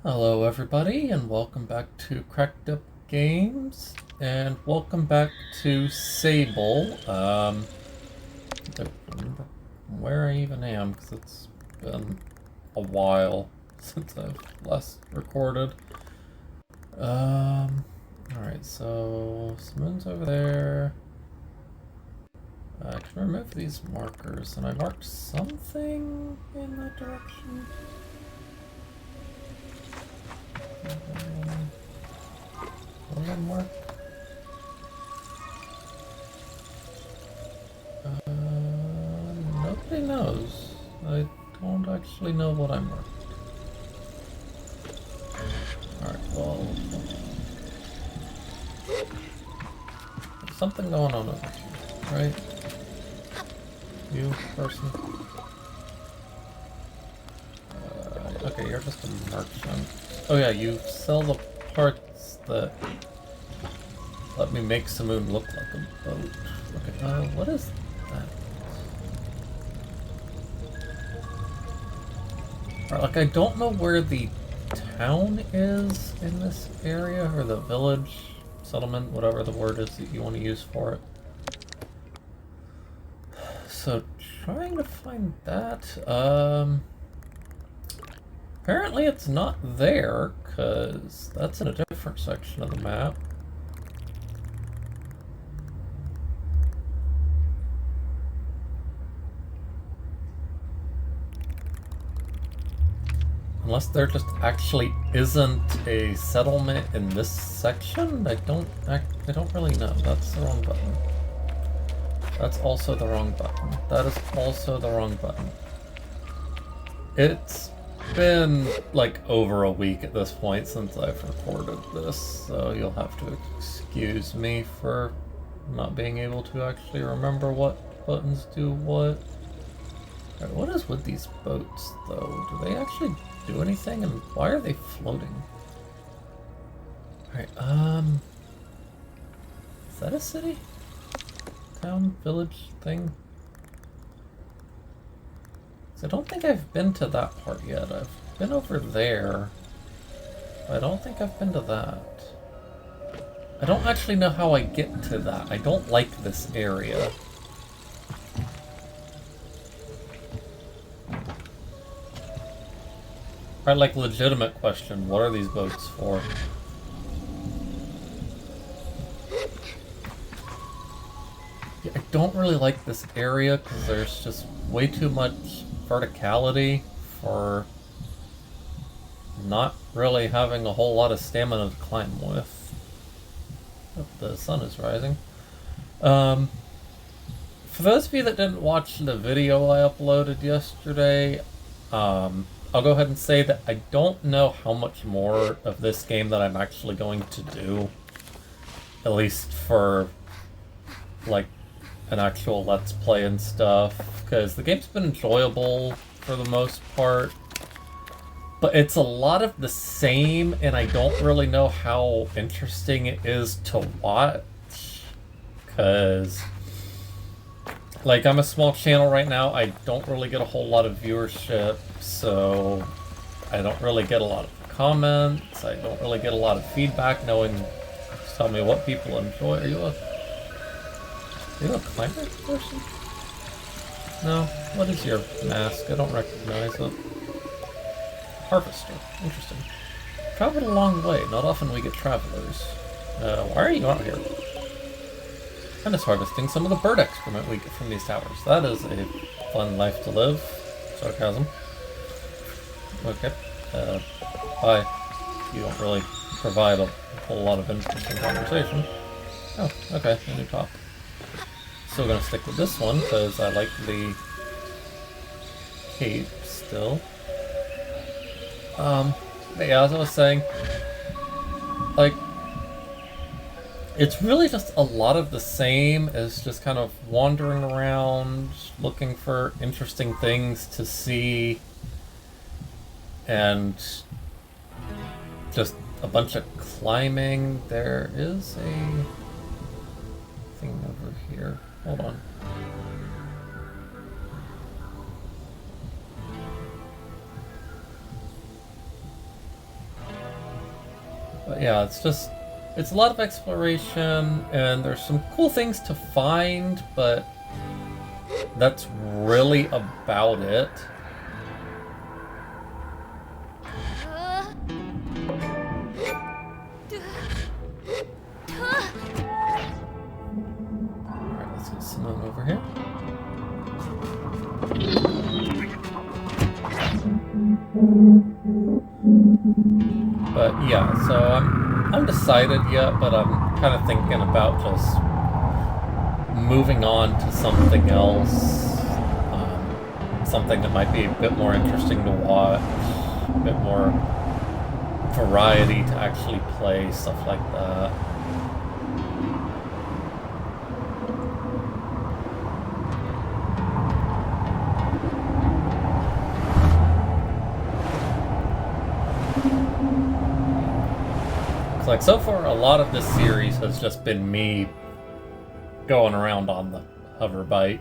Hello everybody and welcome back to Cracked Up Games and welcome back to Sable. I don't remember where I even am because it's been a while since I've last recorded. Alright, so Simoon's over there. I can remove these markers and I marked something in that direction. What did I mark? Nobody knows. I don't actually know what I marked. Alright, well... There's something going on over here, right? You, person? Okay, you're just a merchant. Oh yeah, you sell the parts that let me make Simoon look like a boat. Okay, what is that? Alright, like, I don't know where the town is in this area, or the village, settlement, whatever the word is that you want to use for it. So, trying to find that, apparently it's not there, because that's in a different section of the map. Unless there just actually isn't a settlement in this section, I don't really know. That's the wrong button. That's also the wrong button. That is also the wrong button. It's been like over a week at this point since I've recorded this, so you'll have to excuse me for not being able to actually remember what buttons do what. Right, what is with these boats, though? Do they actually do anything, and why are they floating? Alright, is that a city? Town, village thing? I don't think I've been to that part yet. I've been over there. I don't think I've been to that. I don't actually know how I get to that. I don't like this area. Alright, like, legitimate question. What are these boats for? Yeah, I don't really like this area because there's just way too much verticality for not really having a whole lot of stamina to climb with. Oh, the sun is rising. For those of you that didn't watch the video I uploaded yesterday, I'll go ahead and say that I don't know how much more of this game that I'm actually going to do. At least for, like, an actual Let's Play and stuff. Because the game's been enjoyable for the most part. But it's a lot of the same, and I don't really know how interesting it is to watch. Because, like, I'm a small channel right now. I don't really get a whole lot of viewership, so I don't really get a lot of comments. I don't really get a lot of feedback knowing, tell me what people enjoy. Are you a climber person? No? What is your mask? I don't recognize it. Harvester. Interesting. Traveled a long way. Not often we get travelers. Why are you out here? I'm just harvesting some of the bird excrement we get from these towers. That is a fun life to live. Sarcasm. Okay. Bye. You don't really provide a whole lot of interesting conversation. Oh, okay. A new top. Still gonna stick with this one, because I like the cape still. But yeah, as I was saying, like, it's really just a lot of the same as just kind of wandering around, looking for interesting things to see, and just a bunch of climbing. There is a thing over here. Hold on. But yeah, it's a lot of exploration, and there's some cool things to find, but that's really about it. Alright, let's get someone over here. But yeah, so I'm undecided yet, but I'm kind of thinking about just moving on to something else, something that might be a bit more interesting to watch, a bit more variety to actually play, stuff like that. It's like, so far, a lot of this series has just been me going around on the hover bike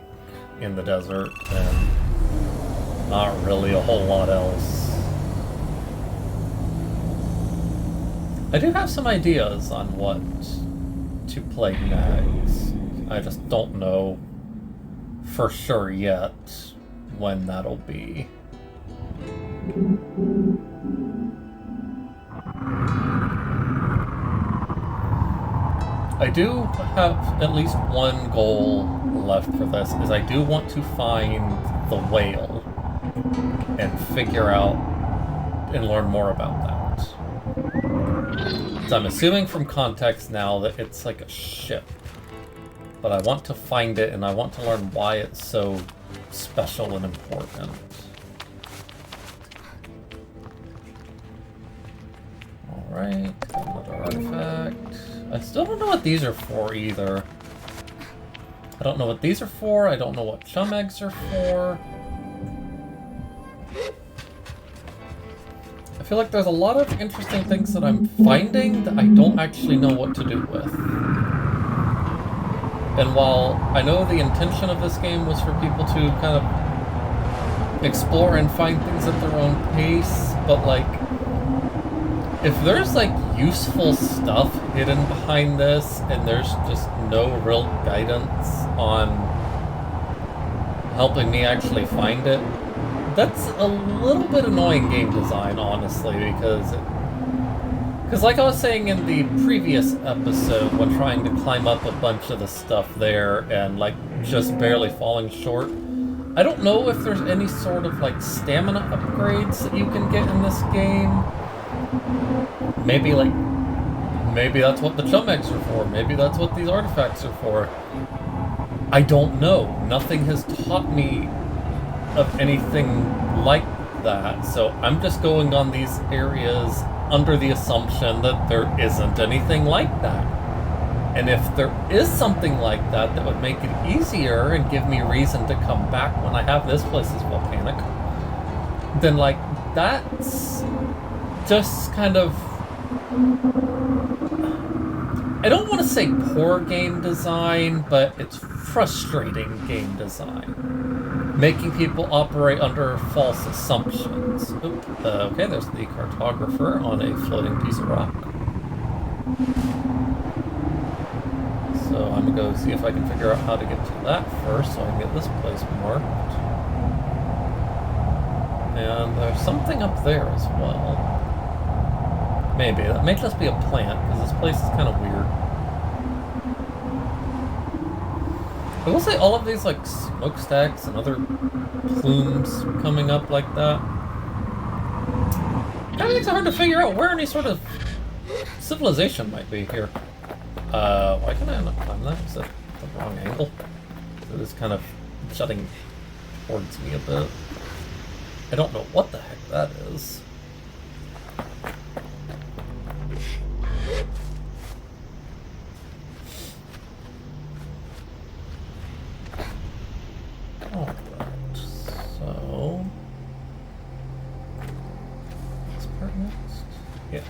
in the desert, and not really a whole lot else. I do have some ideas on what to play next. I just don't know for sure yet when that'll be. I do have at least one goal left for this, is I do want to find the whale and figure out and learn more about that. So I'm assuming from context now that it's like a ship, but I want to find it and I want to learn why it's so special and important. Alright, another artifact. I still don't know what these are for either. I don't know what these are for, I don't know what chum eggs are for. I feel like there's a lot of interesting things that I'm finding that I don't actually know what to do with. And while I know the intention of this game was for people to kind of explore and find things at their own pace, but like, if there's like useful stuff hidden behind this and there's just no real guidance on helping me actually find it, that's a little bit annoying game design, honestly, because like I was saying in the previous episode, when trying to climb up a bunch of the stuff there and like just barely falling short, I don't know if there's any sort of like stamina upgrades that you can get in this game. Maybe that's what the chum eggs are for. Maybe that's what these artifacts are for. I don't know. Nothing has taught me of anything like that, so I'm just going on these areas under the assumption that there isn't anything like that. And if there is something like that that would make it easier and give me reason to come back when I have this place is volcanic, then like that's just kind of, I don't want to say poor game design, but it's frustrating game design. Making people operate under false assumptions. Okay, there's the cartographer on a floating piece of rock. So I'm going to go see if I can figure out how to get to that first so I can get this place marked. And there's something up there as well. Maybe. That may just be a plant, because this place is kind of weird. I will say all of these, like, smokestacks and other plumes coming up like that, kind of makes it hard to figure out where any sort of civilization might be here. Why can I not climb that? Is that the wrong angle? It is kind of jutting towards me a bit. I don't know what the heck that is. Alright, so... this part next? Yeah.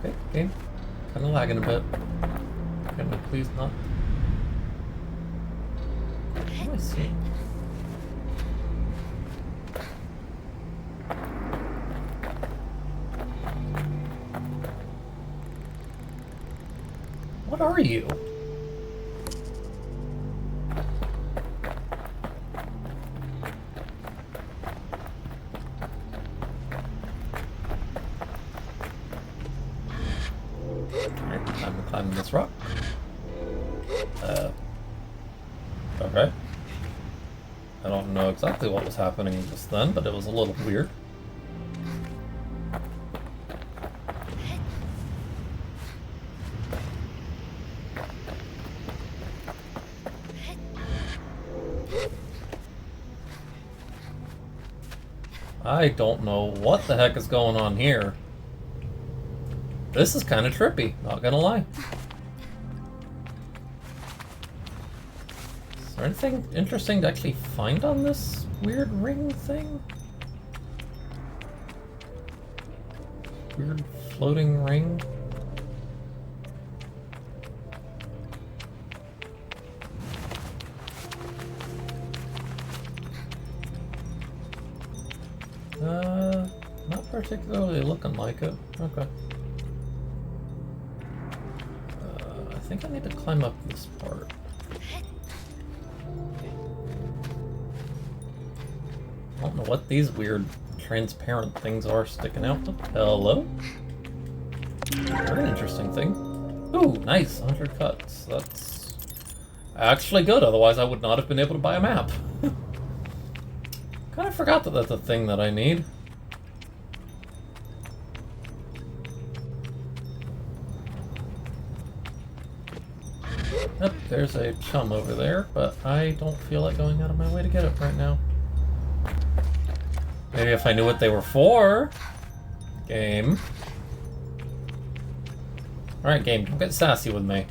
Okay, game. Kinda lagging a bit. Can we please not? am I seeing? What are you? Alright, time to climb this rock. Okay. I don't know exactly what was happening just then, but it was a little weird. I don't know what the heck is going on here. This is kind of trippy, not gonna lie. Is there anything interesting to actually find on this weird ring thing? Weird floating ring? Not particularly looking like it. Okay. I think I need to climb up this part. I don't know what these weird transparent things are sticking out. Oh, hello? Very interesting thing. Ooh, nice, 100 cuts. That's actually good, otherwise I would not have been able to buy a map. Kind of forgot that that's a thing that I need. Yep, there's a chum over there, but I don't feel like going out of my way to get it right now. Maybe if I knew what they were for. Game. Alright, game, don't get sassy with me.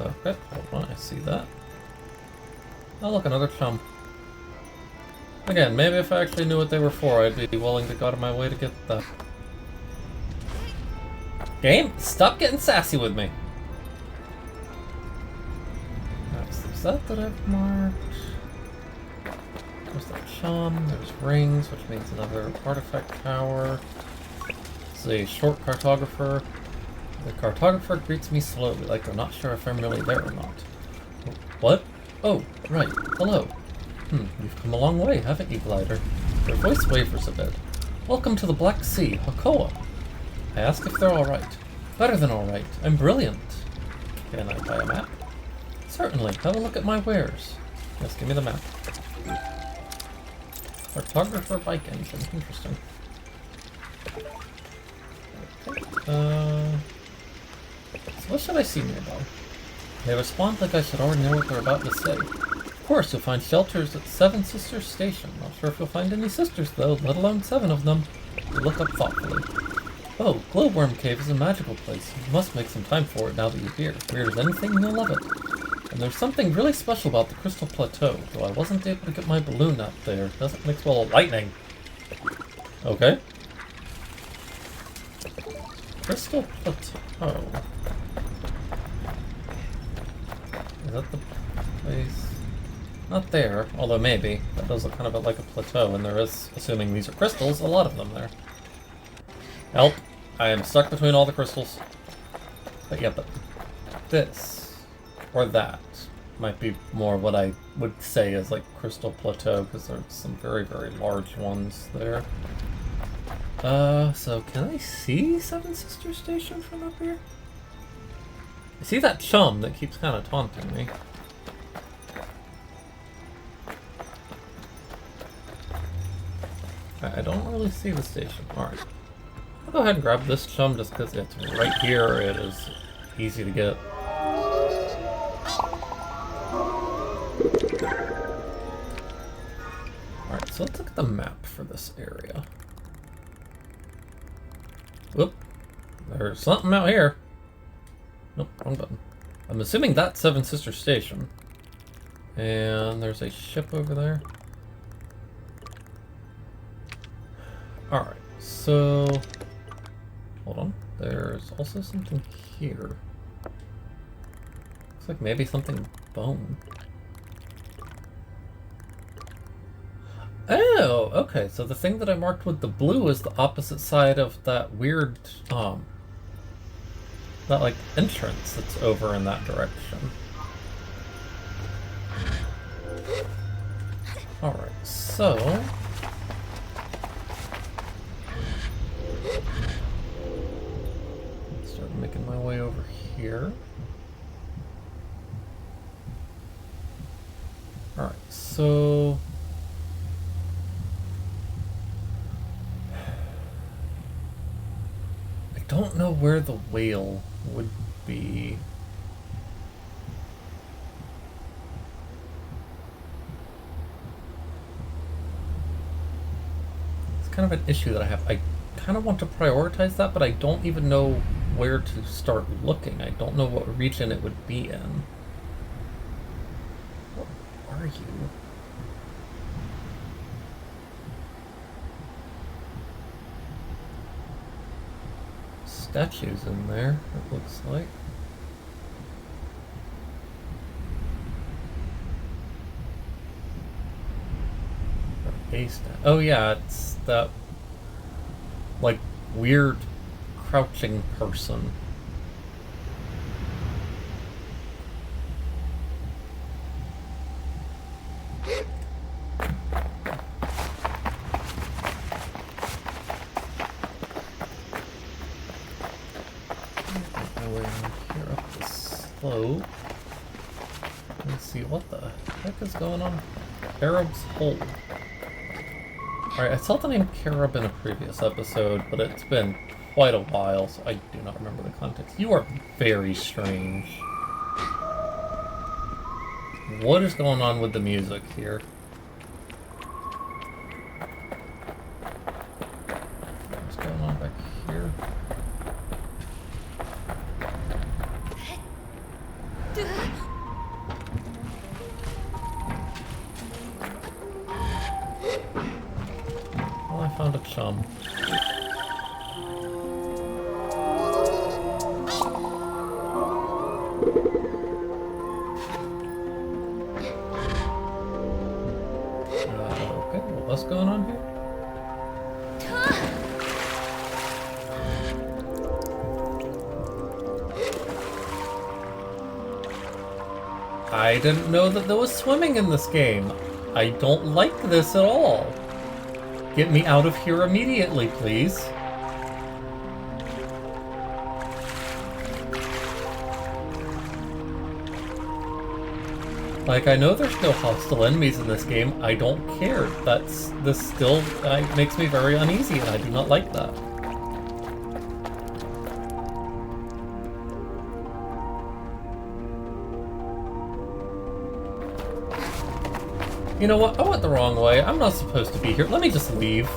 Okay, hold on, I see that. Oh look, another chum. Again, maybe if I actually knew what they were for, I'd be willing to go out of my way to get that. Game, stop getting sassy with me. Alright, so there's that I've marked. There's that chum, there's rings, which means another artifact tower. This is a short cartographer. The cartographer greets me slowly, like they're not sure if I'm really there or not. What? Oh, right. Hello. You've come a long way, haven't you, Glider? Your voice wavers a bit. Welcome to the Black Sea, Hakoa. I ask if they're alright. Better than alright. I'm brilliant. Can I buy a map? Certainly. Have a look at my wares. Yes, give me the map. Cartographer bike engine. Interesting. Okay. So what should I see nearby? They respond like I should already know what they're about to say. Of course, you'll find shelters at Seven Sisters Station. Not sure if you'll find any sisters, though, let alone 7 of them. You look up thoughtfully. Oh, Glowworm Cave is a magical place. You must make some time for it now that you're here. Weird as anything, you'll love it. And there's something really special about the Crystal Plateau, though I wasn't able to get my balloon out there. It doesn't mix well with lightning. Okay. Crystal Plateau. Is that the place? Not there, although maybe. That does look kind of like a plateau, and there is, assuming these are crystals, a lot of them there. Help! I am stuck between all the crystals. But yeah, but this, or that, might be more what I would say is like Crystal Plateau, because there's some very, very large ones there. So can I see Seven Sisters Station from up here? I see that chum that keeps kind of taunting me. I don't really see the station. Alright. I'll go ahead and grab this chum just because it's right here. It is easy to get. Alright, so let's look at the map for this area. Whoop. There's something out here. Nope, wrong button. I'm assuming that's Seven Sisters Station. And there's a ship over there. Alright, so... Hold on. There's also something here. Looks like maybe something bone. Oh, okay, so the thing that I marked with the blue is the opposite side of that weird, that, like, entrance that's over in that direction. Alright, so... Start making my way over here. Alright, so... I don't know where the whale would be. It's kind of an issue that I have. I kind of want to prioritize that, but I don't even know where to start looking. I don't know what region it would be in. What are you? Statues in there, it looks like. Oh yeah, it's that, like, weird crouching person. Let's see, what the heck is going on? Carob's Hole. Alright, I saw the name Carob in a previous episode, but it's been quite a while, so I do not remember the context. You are very strange. What is going on with the music here? What's going on back here? Well, I found a chum. Okay, well, what's going on here? I didn't know that there was swimming in this game. I don't like this at all. Get me out of here immediately, please. Like, I know there's no hostile enemies in this game. I don't care. This still makes me very uneasy, and I do not like that. You know what? I went the wrong way. I'm not supposed to be here. Let me just leave.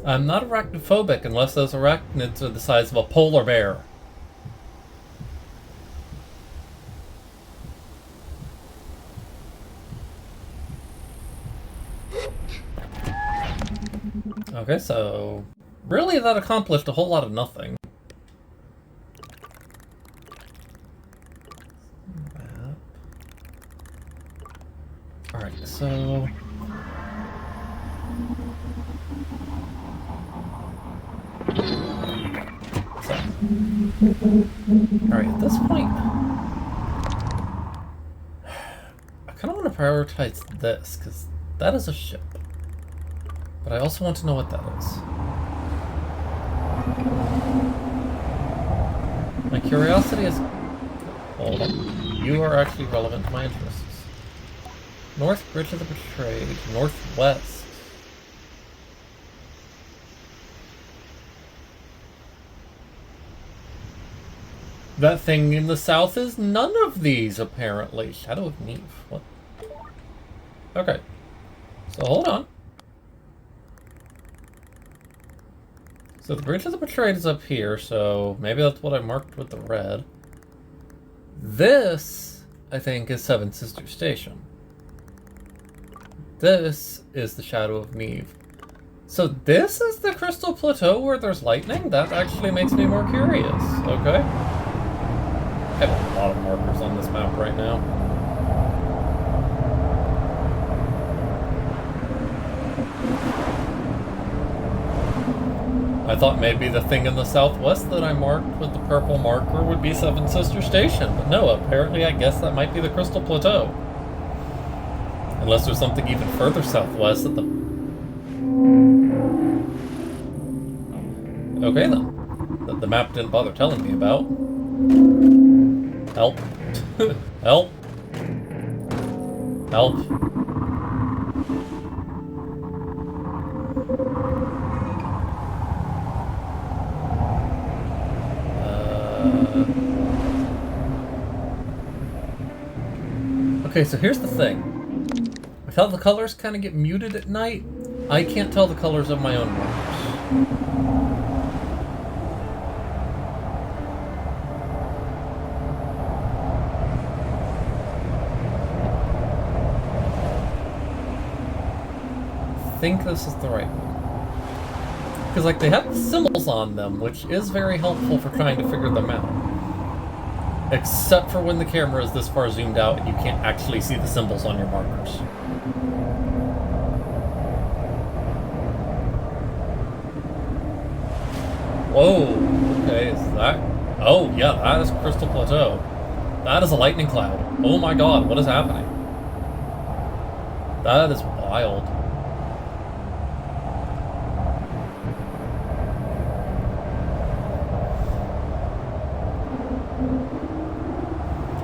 I'm not arachnophobic unless those arachnids are the size of a polar bear. Okay, so really that accomplished a whole lot of nothing. Alright, so... Alright, at this point... I kind of want to prioritize this, because that is a ship. But I also want to know what that is. My curiosity is... Hold on. You are actually relevant to my interests. North Bridge of the Betrayed. Northwest. That thing in the south is none of these, apparently. Shadow of Neve. What Okay. So hold on. So the Bridge of the Betrayed is up here, so maybe that's what I marked with the red. This, I think, is Seven Sisters Station. This is the Shadow of Neve. So this is the Crystal Plateau where there's lightning? That actually makes me more curious. Okay. I have a lot of markers on this map right now. I thought maybe the thing in the southwest that I marked with the purple marker would be Seven Sister Station, but no, apparently I guess that might be the Crystal Plateau. Unless there's something even further southwest at the... Okay then. That the map didn't bother telling me about. Help. Help. Help. Okay, so here's the thing. With how the colors kind of get muted at night, I can't tell the colors of my own markers. I think this is the right one. Because, like, they have symbols on them, which is very helpful for trying to figure them out. Except for when the camera is this far zoomed out and you can't actually see the symbols on your markers. Whoa, okay, is that... Oh, yeah, that is Crystal Plateau. That is a lightning cloud. Oh my god, what is happening? That is wild.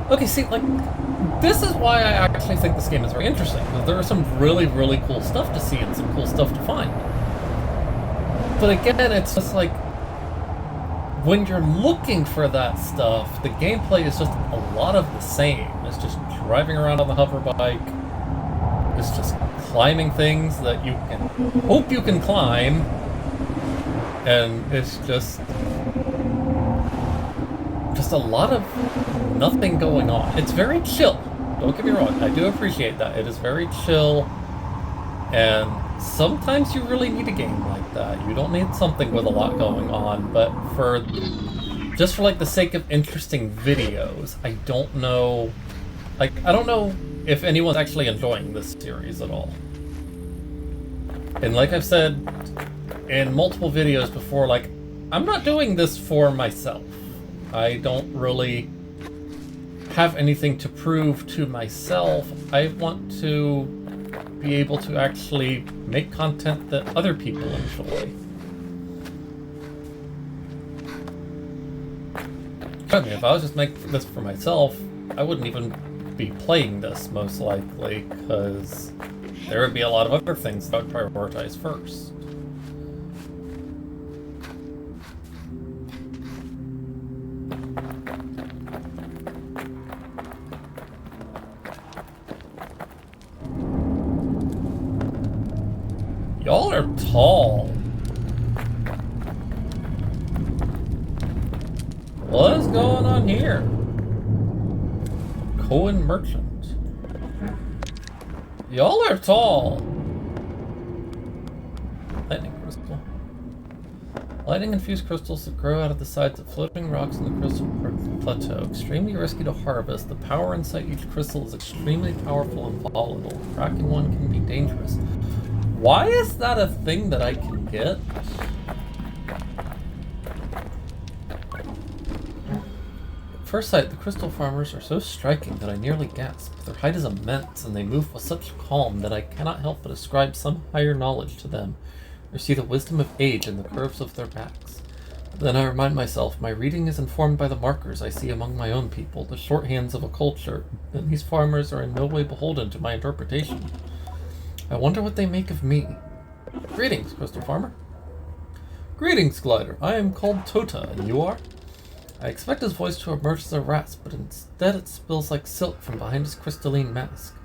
Okay, see, like, this is why I actually think this game is very interesting, because there are some really, really cool stuff to see and some cool stuff to find. But again, it's just like, when you're looking for that stuff, the gameplay is just a lot of the same. It's just driving around on the hover bike, it's just climbing things that you can hope you can climb, and it's just a lot of nothing going on. It's very chill. Don't get me wrong. I do appreciate that. It is very chill. And sometimes you really need a game like that. You don't need something with a lot going on. But just for like the sake of interesting videos, I don't know. Like, I don't know if anyone's actually enjoying this series at all. And like I've said in multiple videos before, like, I'm not doing this for myself. I don't really have anything to prove to myself. I want to be able to actually make content that other people enjoy. I mean, if I was just making this for myself, I wouldn't even be playing this, most likely, because there would be a lot of other things that I would prioritize first. Y'all are tall. What is going on here? Cohen Merchant. Y'all are tall. Lightning crystal. Lightning-infused crystals that grow out of the sides of floating rocks in the crystal plateau. Extremely risky to harvest. The power inside each crystal is extremely powerful and volatile. Cracking one can be dangerous. Why is that a thing that I can get? At first sight, the crystal farmers are so striking that I nearly gasp. Their height is immense, and they move with such calm that I cannot help but ascribe some higher knowledge to them, or see the wisdom of age in the curves of their backs. Then I remind myself, my reading is informed by the markers I see among my own people, the shorthands of a culture, and these farmers are in no way beholden to my interpretation. I wonder what they make of me. Greetings, Crystal Farmer. Greetings, Glider. I am called Tota, and you are? I expect his voice to emerge as a rasp, but instead it spills like silk from behind his crystalline mask.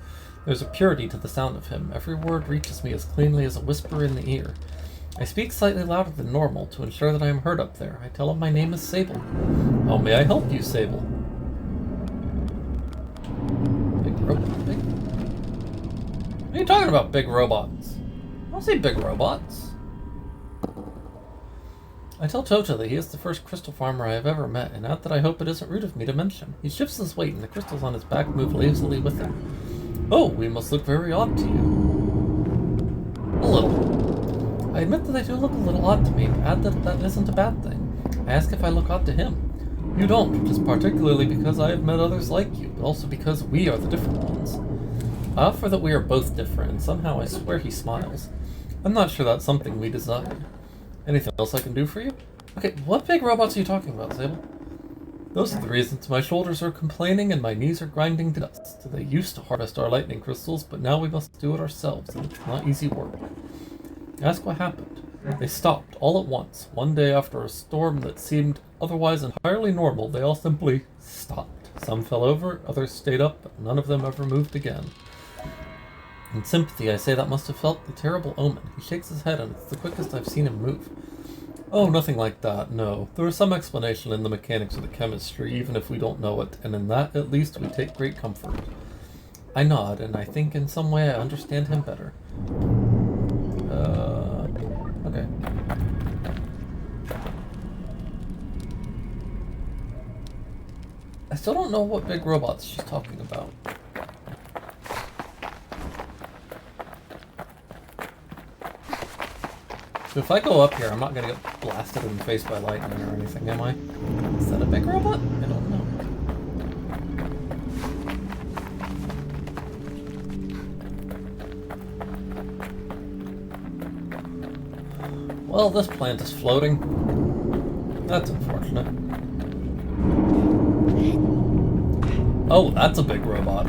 There's a purity to the sound of him. Every word reaches me as cleanly as a whisper in the ear. I speak slightly louder than normal to ensure that I am heard up there. I tell him my name is Sable. How may I help you, Sable? Big robot. Big... What are you talking about, big robots? I don't see big robots. I tell Tota that he is the first crystal farmer I have ever met, and add that I hope it isn't rude of me to mention. He shifts his weight, and the crystals on his back move lazily with him. Oh, we must look very odd to you. A little. I admit that I do look a little odd to me, and add that that isn't a bad thing. I ask if I look odd to him. You don't, which is particularly because I have met others like you, but also because we are the different ones. I offer that we are both different, and somehow I swear he smiles. I'm not sure that's something we desire. Anything else I can do for you? Okay, what big robots are you talking about, Sable? Those are the reasons my shoulders are complaining and my knees are grinding to dust. They used to harvest our lightning crystals, but now we must do it ourselves, and it's not easy work. Ask what happened. They stopped, all at once. One day after a storm that seemed otherwise entirely normal, they all simply stopped. Some fell over, others stayed up, but none of them ever moved again. In sympathy, I say that must have felt the terrible omen. He shakes his head, and it's the quickest I've seen him move. Oh, nothing like that, no. There is some explanation in the mechanics of the chemistry, even if we don't know it, and in that, at least, we take great comfort. I nod, and I think in some way I understand him better. Okay. I still don't know what big robots she's talking about. So if I go up here, I'm not gonna get blasted in the face by lightning or anything, am I? Is that a big robot? I don't know. Well, this plant is floating. That's unfortunate. Oh, that's a big robot.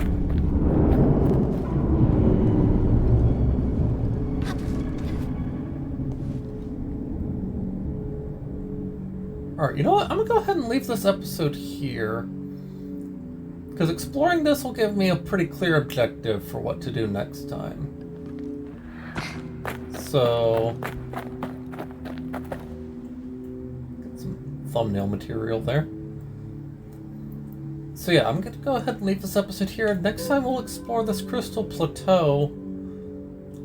Alright, you know what? I'm gonna go ahead and leave this episode here. Because exploring this will give me a pretty clear objective for what to do next time. So... get some thumbnail material there. So yeah, I'm gonna go ahead and leave this episode here. Next time we'll explore this crystal plateau.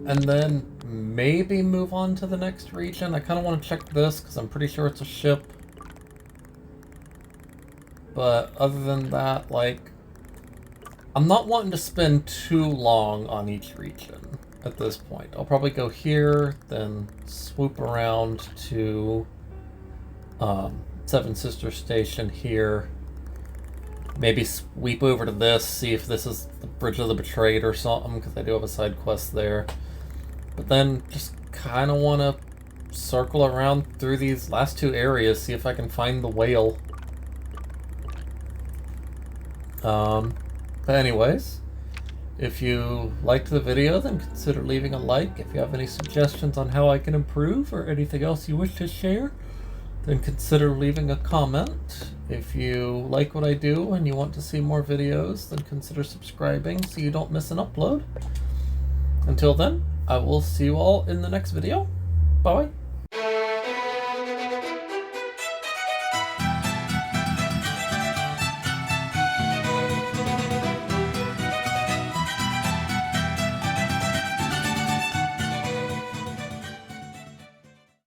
And then maybe move on to the next region. I kind of want to check this because I'm pretty sure it's a ship. But other than that, like, I'm not wanting to spend too long on each region at this point. I'll probably go here, then swoop around to Seven Sisters Station here. Maybe sweep over to this, see if this is the Bridge of the Betrayed or something, because I do have a side quest there. But then just kind of want to circle around through these last two areas, see if I can find the whale. But anyways, if you liked the video, then consider leaving a like. If you have any suggestions on how I can improve or anything else you wish to share, then consider leaving a comment. If you like what I do and you want to see more videos, then consider subscribing so you don't miss an upload. Until then, I will see you all in the next video. Bye.